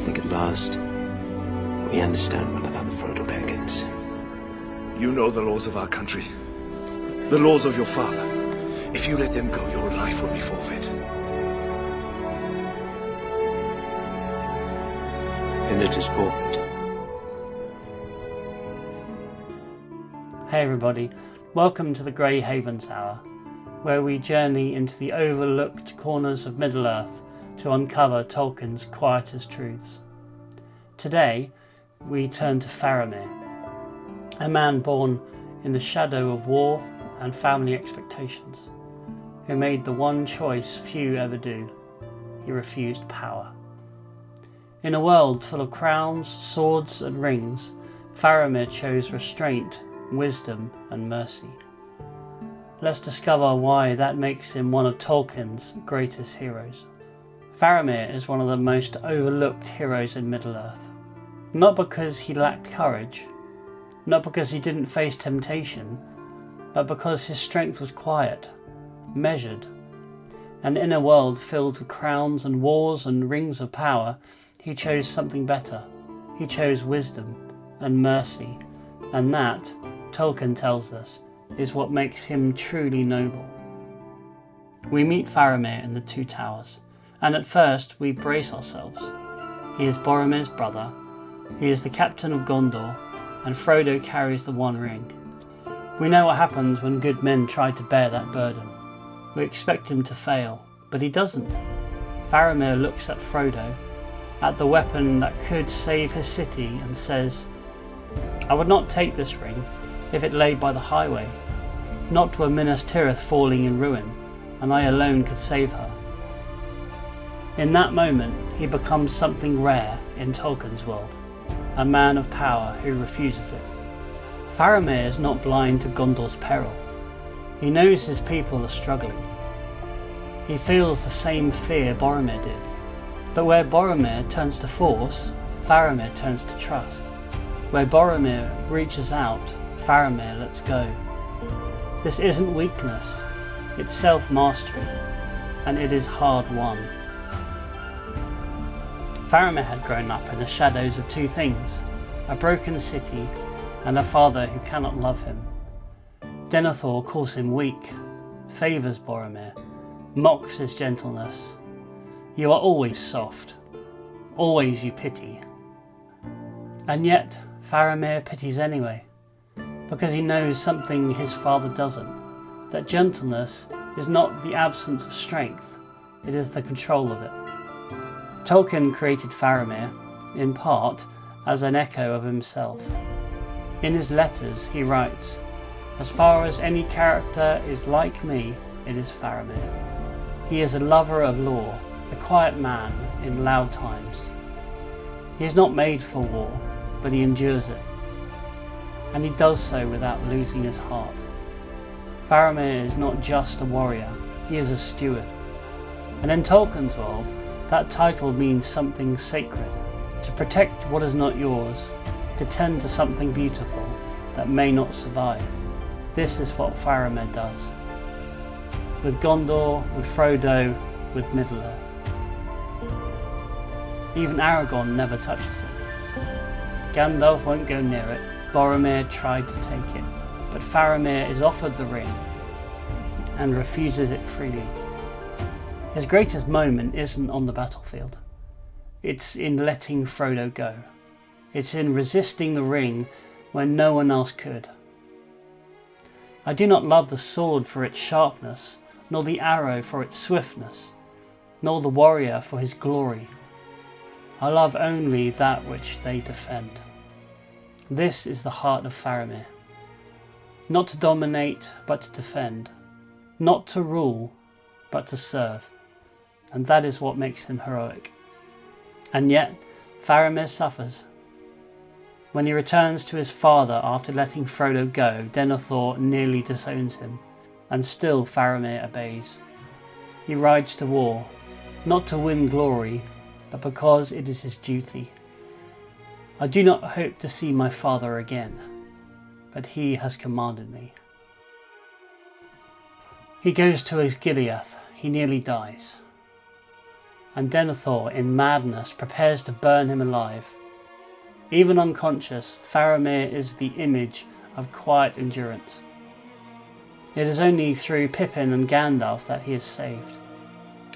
think at last we understand one another, Frodo Baggins. You know the laws of our country, the laws of your father. If you let them go, your life will be forfeit. And it is forfeit. Hey everybody, welcome to the Grey Havens Hour, where we journey into the overlooked corners of Middle-earth to uncover Tolkien's quietest truths. Today, we turn to Faramir, a man born in the shadow of war and family expectations, who made the one choice few ever do. He refused power. In a world full of crowns, swords and rings, Faramir chose restraint, wisdom and mercy. Let's discover why that makes him one of Tolkien's greatest heroes. Faramir is one of the most overlooked heroes in Middle-earth. Not because he lacked courage, not because he didn't face temptation, but because his strength was quiet, measured. And in a world filled with crowns and wars and rings of power, he chose something better. He chose wisdom and mercy, and that, Tolkien tells us, is what makes him truly noble. We meet Faramir in the Two Towers, and at first we brace ourselves. He is Boromir's brother, he is the captain of Gondor, and Frodo carries the One Ring. We know what happens when good men try to bear that burden. We expect him to fail, but he doesn't. Faramir looks at Frodo, at the weapon that could save his city, and says, "I would not take this ring if it lay by the highway, not to a Minas Tirith falling in ruin, and I alone could save her." In that moment, he becomes something rare in Tolkien's world, a man of power who refuses it. Faramir is not blind to Gondor's peril. He knows his people are struggling. He feels the same fear Boromir did. But where Boromir turns to force, Faramir turns to trust. Where Boromir reaches out, Faramir lets go. This isn't weakness, it's self-mastery, and it is hard-won. Faramir had grown up in the shadows of two things, a broken city and a father who cannot love him. Denethor calls him weak, favours Boromir, mocks his gentleness. You are always soft, always you pity. And yet, Faramir pities anyway, because he knows something his father doesn't, that gentleness is not the absence of strength, it is the control of it. Tolkien created Faramir, in part, as an echo of himself. In his letters he writes, "As far as any character is like me, it is Faramir. He is a lover of law, a quiet man in loud times. He is not made for war, but he endures it. And he does so without losing his heart. Faramir is not just a warrior, he is a steward. And in Tolkien's world, that title means something sacred, to protect what is not yours, to tend to something beautiful that may not survive. This is what Faramir does. With Gondor, with Frodo, with Middle-earth. Even Aragorn never touches it. Gandalf won't go near it. Boromir tried to take it, but Faramir is offered the ring and refuses it freely. His greatest moment isn't on the battlefield. It's in letting Frodo go. It's in resisting the ring when no one else could. I do not love the sword for its sharpness, nor the arrow for its swiftness, nor the warrior for his glory. I love only that which they defend. This is the heart of Faramir. Not to dominate, but to defend. Not to rule, but to serve. And that is what makes him heroic. And yet, Faramir suffers. When he returns to his father after letting Frodo go, Denethor nearly disowns him, and still Faramir obeys. He rides to war, not to win glory, but because it is his duty. I do not hope to see my father again, but he has commanded me. He goes to Osgiliath, he nearly dies. and Denethor, in madness, prepares to burn him alive. Even unconscious, Faramir is the image of quiet endurance. It is only through Pippin and Gandalf that he is saved.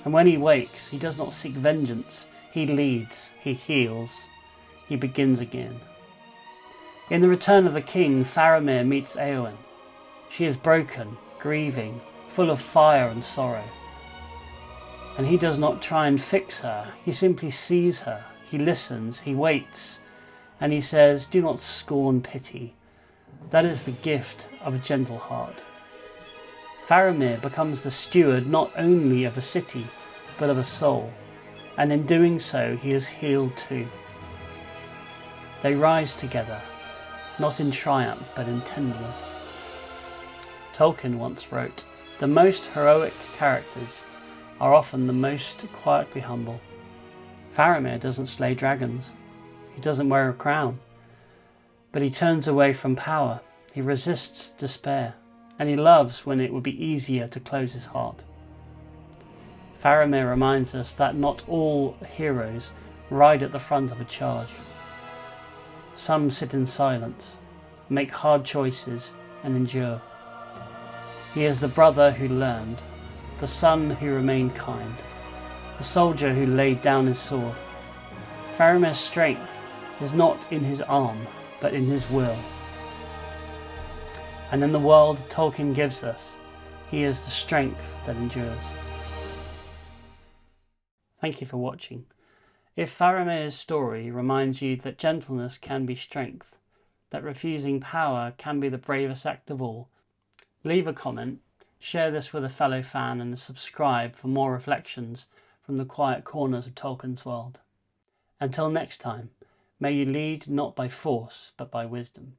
And when he wakes, he does not seek vengeance. He leads, he heals, he begins again. In The Return of the King, Faramir meets Eowyn. She is broken, grieving, full of fire and sorrow. And he does not try and fix her, he simply sees her, he listens, he waits, and he says, "Do not scorn pity. That is the gift of a gentle heart." Faramir becomes the steward not only of a city, but of a soul, and in doing so he is healed too. They rise together, not in triumph but in tenderness. Tolkien once wrote, "The most heroic characters are often the most quietly humble." Faramir doesn't slay dragons, he doesn't wear a crown, but he turns away from power, he resists despair, and he loves when it would be easier to close his heart. Faramir reminds us that not all heroes ride at the front of a charge. Some sit in silence, make hard choices and endure. He is the brother who learned, the son who remained kind, the soldier who laid down his sword. Faramir's strength is not in his arm, but in his will. And in the world Tolkien gives us, he is the strength that endures. Thank you for watching. If Faramir's story reminds you that gentleness can be strength, that refusing power can be the bravest act of all, leave a comment, share this with a fellow fan, and subscribe for more reflections from the quiet corners of Tolkien's world. Until next time, may you lead not by force but by wisdom.